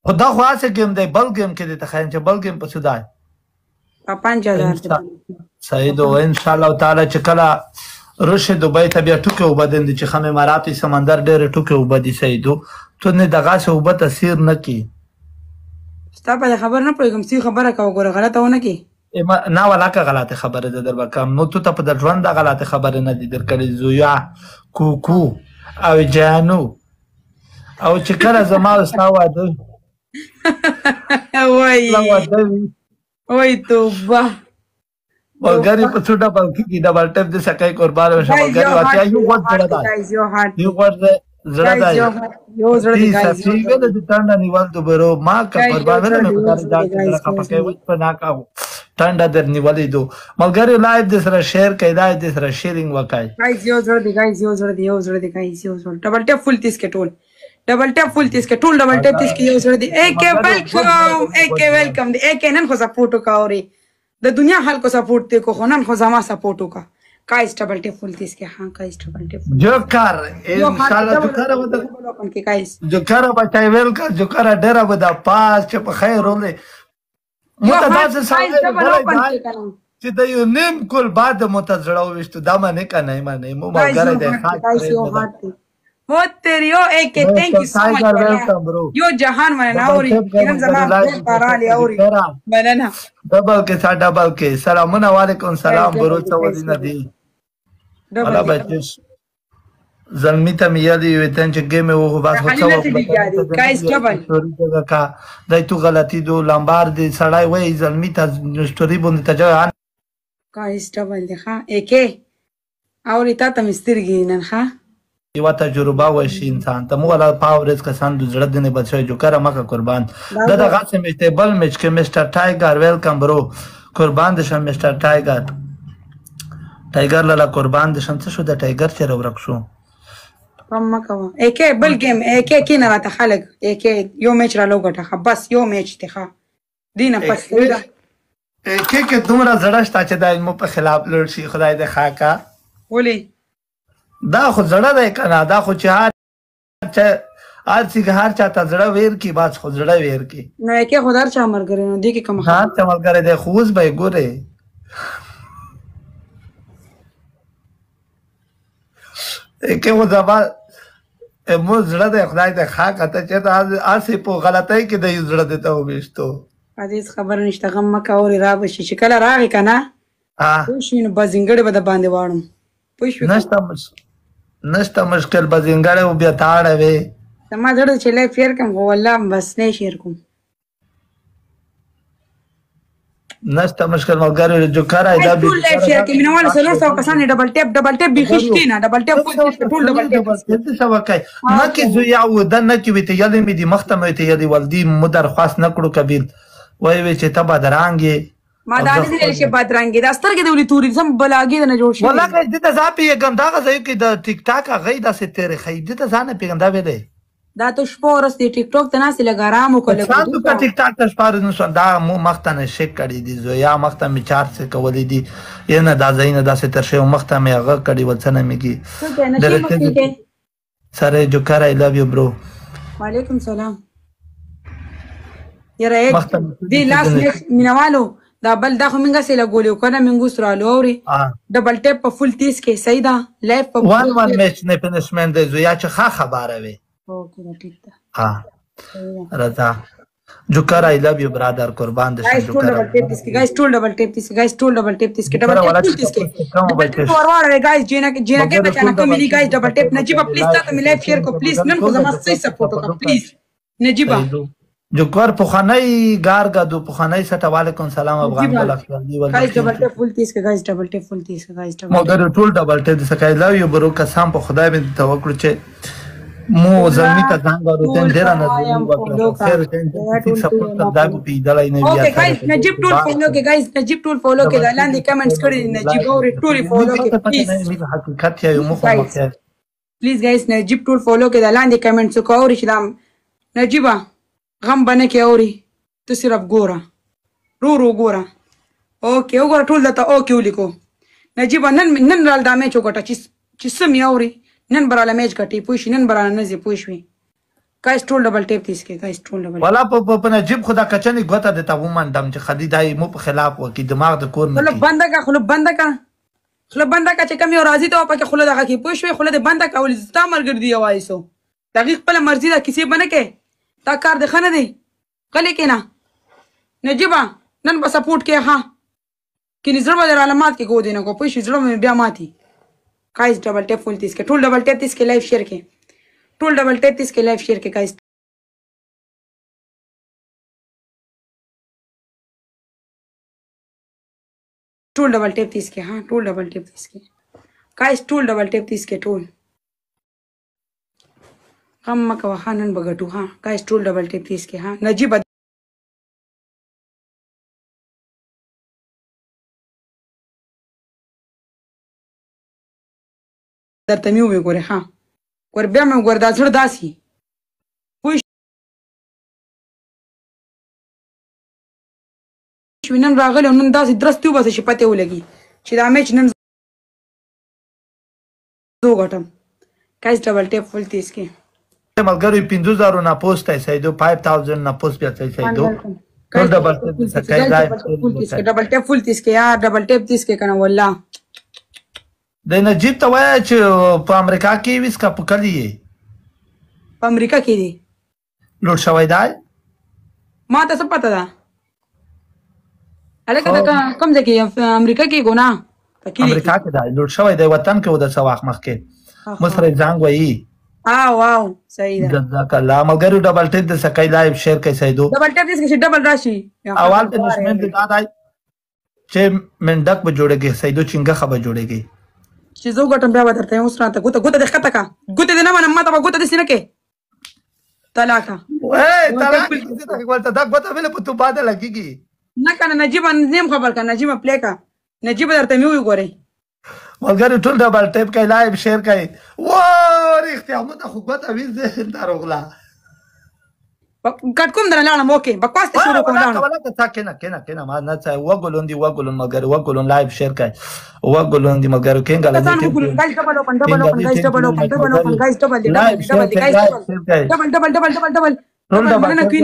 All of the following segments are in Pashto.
خو دا خو هسې ګیم دی بل ګیم کې دی ته ښایم چې بل ګیم پسې دی په 5000 صحیح ده انشاءالله تعالی چې کله رشي دوبۍ ته بیا ټوکې اوبه دندي چې خم امارات سمندر ډېرې ټوکې اوبه دي صحیح دو تو نه دغسې اوبه تاثیر نه کي ستا په خبر نه پوهېږم سی خبره کوه ګوره غلطه ونه کړي نه ولاکه غلطې خبرې ده در به کوم نو تو ته په د ژوند دا غلطې خبرې نه دي در کړې زویا کوکو او جانو او چې کله زما او ستا واده وای توبه ملګري په څو ډبل کېږي ډبل ټیپ دې سکی قربان وشه ملګري واقعا یو غوږ زړه ده یو غوږ زړه ده یو زړه دی ګایز ټیګه د ټانډه نیول دوبرو ما که قربان نه مې خدای دا خپه کوي په ناکاو ټانډه در نیولې دو ملګري لایو دې سره شیر کړئ دا دې سره شیرینګ وکړئ ګایز یو زړه دی ګایز یو زړه دی یو زړه دی ګایز یو زړه ډبل ټیپ فل تیس کې ټول ډبل ټیپ فل تیس کې ټول ډبل ټیپ تیس کې یو زړه دی اے کې ویلکم دی اے کې نن خو سپورټ وکاوري د دنیا خلکو سپورټ دی کو خو نن خو زما سپورټ وکا کایس ډبل ټیپ فل تیس کې ها کایس ډبل ټیپ جو کار ان شاء الله جو کار ودا کایس جو کار بچای ویل کا جو کار ډیر ودا پاس چې په خیر ولې متداز سره چې د یو نیم کول بعد متزړه وشتو دا ما نه کنه ما نه مو مګره ده वो तेरी ओ एक थैंक यू सो मच यो जहान मैंने ना और किरण जमा पारा लिया और मैंने ना डबल के साथ डबल के सलाम वालेकुम सलाम बरो सवदी नदी डबल बच्चों زلمی ته میادی ویتن چې گیم او بس خو گایز ډبل کا دای تو غلطی دو لامبار دی سړای وای زلمی ته سټوری بوند ته ځه گایز ډبل دی ها اکه اور تا ته مسترګی نن ها یو تجربه وشي انسان ته مولا پاورز کسان د زړه دنه بچای جو کړه مکه قربان دا د غاڅ میته بل میچ کې مستر ټایګر ویلکم برو قربان دې شم مستر ټایګر لاله قربان دې شم څه شو د ټایګر چر ورک شو کم مکه اکه بل گیم اکه کې نه راته خلک اکه یو میچ را لوګټه بس یو میچ ته دینه پس کې دومره زړه شته چې د مو په خلاف لړ شي خدای دې خاکا ولي دا خو زړه دی کنه دا خو چې هر څه هر چاته زړه ویر کی باز خو زړه ویر کی نه کې خدای چا مرګره نه دی کې کوم ها چا مرګره دی خوز به ګوره کې و زما مو زړه دی خدای ته خاک ته چې تاسو په غلطۍ کې د زړه دی ته وښتو عزیز خبر نشته غم مکه اور را بشي چې کله راغی کنه پوښینه بازنګړې به د باندې واړم پوښ نشته مشکل بزنګړې او بیا تاړه وې ما زړه چې لای فیر کوم والله بس نه شیر کوم نشته مشکل مګر جو کارای دا ټول لای شیر کوم نو ول سلور سو کسان ډبل ټیپ بخښتي نه ډبل ټیپ ټول ډبل ټیپ څه سوکای ما کې زو یو د نه کې وته یلې مې دي مختمه ته یلې ولدي مدر خاص نکړو کبیل وای وی چې تبا درانګي ما دا نه دي چې بدرنګي دا سترګې د ولې توریزم بلاګي نه جوړ شي والله دې ته ځاپی ګندا غځي کې د ټیک ټاک غي د ستاره خې دې ته ځانه پیګندا وې ده دا تو شپورس دی ټیک ټاک ته ناس لګارام کوله تاسو په ټیک ټاک ته شپار نو دا مو مختنه شک کړی دي زو یا مختمه چار څه کولې دي ینه دا زین دا ستر شی مختمه هغه کړی وڅنه میږي سره جو کار ای لوف یو برو وعلیکم سلام یره یک دی لاس مینوالو دا بل دا خو منګه سیله ګولیو کنه منګو سره لوري ډبل ټیپ په فل تیس کې صحیح ده لایف په 1 میچ نه پنشمنت دی زو یا چې خبره وي اوکې ټیک ده ها رضا جو کار ای لوف یو برادر قربان دې شو جو کار گایز ټول ډبل ټیپ تیس گایز ټول ډبل ټیپ تیس کې ډبل ټیپ تیس کې فوروارډ گایز جینا کې بچانا کوم ملي گایز ډبل ټیپ نجيبه پلیز تا مې لایف شیر کو پلیز نن خو زما صحیح سپورټ وکړه پلیز نجيبه جو کار پخانای گارگا دو پخانای سټ علیکم سلام افغان بلخ دی ول گایز ډبل ټیپ فل تیس کې گایز ډبل ټیپ فل تیس کې گایز ډبل مگر ټول ډبل ټیپ سکای لا یو برو قسم په خدای باندې توکل چې مو زمي ته څنګه روتن ډیر نه دی خیر ټین سپورټ دا په پیډلای نه بیا اوکې گایز نجيب ټول فالو کې گایز نجيب ټول فالو کې لاندې کمنټس کړئ نجيب اور ټول فالو کې پلیز حقیقت یو مخه پلیز گایز نجيب ټول فالو کې لاندې کمنټس وکاو رښتام نجيبه غم بنه کې اوري ته صرف ګوره رو ګوره اوکې وګوره ټول دته اوکې ولیکو نجيبه نن رال دا میچ وګټه چې سم اوري نن براله میچ ګټي پوښ نن براله نه زی پوښوي गाइस टूल डबल टेप తీసుకే guys tool double ولا په نجيب خدا کچنی غوته د تا ومن دم چې خدي دای مو په خلاف وکي دماغ د کور نه خلو بنده کا چې کم یو راضی ته پکې خلو دغه کې پوښوي خلو د بنده کول ستا مرګ دی وایسو دقیق په مرزي دا کسی بنه کې تا کار د خنه دی کله کې نه نجيبه نن به سپورټ کې ها کې نظر به علامات کې کو دینه کو پوښي زړه مې بیا ماتي guys double tape full తీసుకే टूल डबल टेप తీసుకే लाइव शेयर के टूल डबल टेप తీసుకే लाइव शेयर के गाइस टूल डबल टेप తీసుకే हां टूल डबल टेप తీసుకే गाइस टूल डबल टेप తీసుకే टूल हम का वहानन बगटू हां गाइस टूल डबल टेप తీసుకే हां नजीब درته مې وګوره ها ور بیا مې ګور دا زړه داسي پوه نن راغلی نن داسې درستي وباسه چې پته ولګي چې دا میچ نن زه وګټم गाइस डबल टेप फुल తీసుకే ملګری 5000 نه پوسټ ہے سیدو 5000 نه پوسټ بیا سیدو डबल टेप फुल తీసుకే यार डबल टेप తీసుకే کنه والله د نجيب ته وایي چې په امریکا کې ویس کا پکړی یې په امریکا کې دی لوټ شوی دی ما ته څه پته ده الکه دا کوم ځای کې امریکا کې ګنا امریکا کې دی لوټ شوی دی وطن کې و د سواخ مخ کې مصر زنګ وایي واو صحیح ده جزاک الله مګر ډبل ټیپ د سکای لایو شیر کوي سیدو ډبل ټیپ دې ډبل راشي اول ته نشمن دې دای چې منډک به جوړيږي سیدو چنګه خبر جوړيږي چې زه وګټم بیا به درته اوس راته ګوته د ښکته کا ګوته دې نه منم ما ته به ګوته داسې نه کې طلاقه طلاق ولته دا ګوته ویلې په تو باندې لګېږي نه کنه نجيب نیم خبر کا نجيب پلی کا نجيب درته مې وګورئ ملګری ټول ډبل ټیپ کوي لایو شیر کوي رښتیا مو ته خو ګوته ویل ذهن ته راغله کټ کوم درنه لاړم اوکې بکواس ته شروع کوم لاړم ولا ته کېنه ما نه څه وګولون دی وګولون مګر وګولون لایو شیر کوي وګولون دی مګر کېنګل ګایز ډبل اوپن ګایز ډبل اوپن ګایز ډبل مننه کوي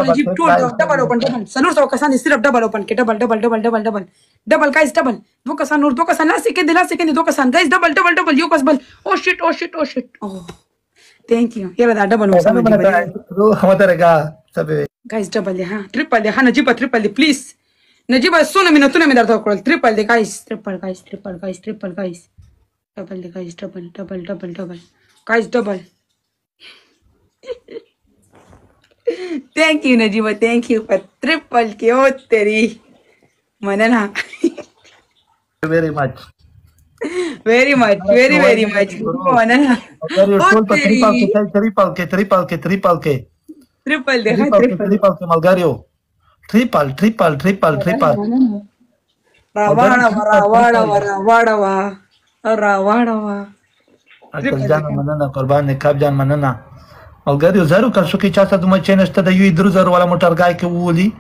نجيب ټول ډبل اوپن سنور تو کسان صرف ډبل اوپن کې ډبل ګایز ډبل دو کسان نور دو کسان لا سکند دو کسان ګایز ډبل یو کس بل او شیټ Thank you. Yalla da double mo sama jiba. Hamata rega sabe. Guys double ha. Triple de ha Najiba triple please. Najiba sona minutuna me darta kol triple de guys. Triple guys. Double de guys double. Guys double. Thank you Najiba. Thank you for triple ke o teri. Manana. Very much. Very much. Manana. Triple ke malgario. Triple. Rawada. Akal jana manana qurban kab jan manana. Malgario zaru kar suki cha sa duma chene sta da yu idru zaru wala motor guy ke wuli.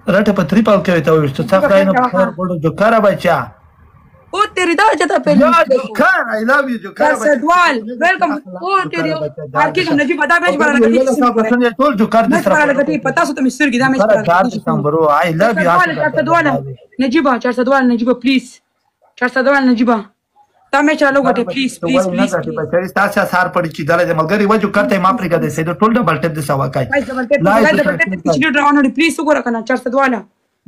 Rate pa triple ke ta wisto sa kai no par bodo jo kara bacha. ओ तेरी दाल जता पे joker I love you joker सदवाल वेलकम ओ तेरी आरके हम नजीब बता बेच बड़ा लगती है टोल जोकर दे बड़ा लगती पता सो तुम सिर की दाम बड़ा ब्रो आई लव यू सदवाल नजीबा 400 सदवाल नजीबा प्लीज 400 सदवाल नजीबा तामे चालो गटे प्लीज बच्चा तासा सार पड़ी की दले मगरी वजो करते हम अफ्रीका दे से टोल डबल टेप दे सवा काय किसी ड्राउन प्लीज सो रखना 400 सदवाल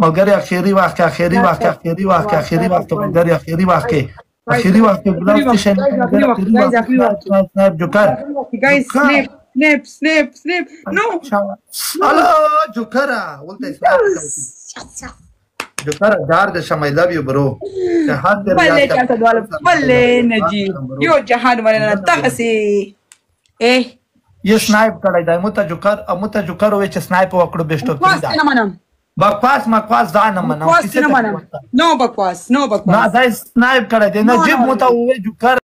ملګری اخیری وخت ملګری اخیری وخت بلاوز شي سنیپ جوکر guys snap no الو جوکرا ولته جوکر دار د شمای لو یو برو جهاد در بله نجيب یو جهاد ولنا تخسي یہ سنایپ کړای دا مت جوکر وې چې سنایپ وکړو بیسټو کې بکواس ځان نه منم نو بکواس نه دا سنایپ کړی دی نجيب مو ته وې جوکر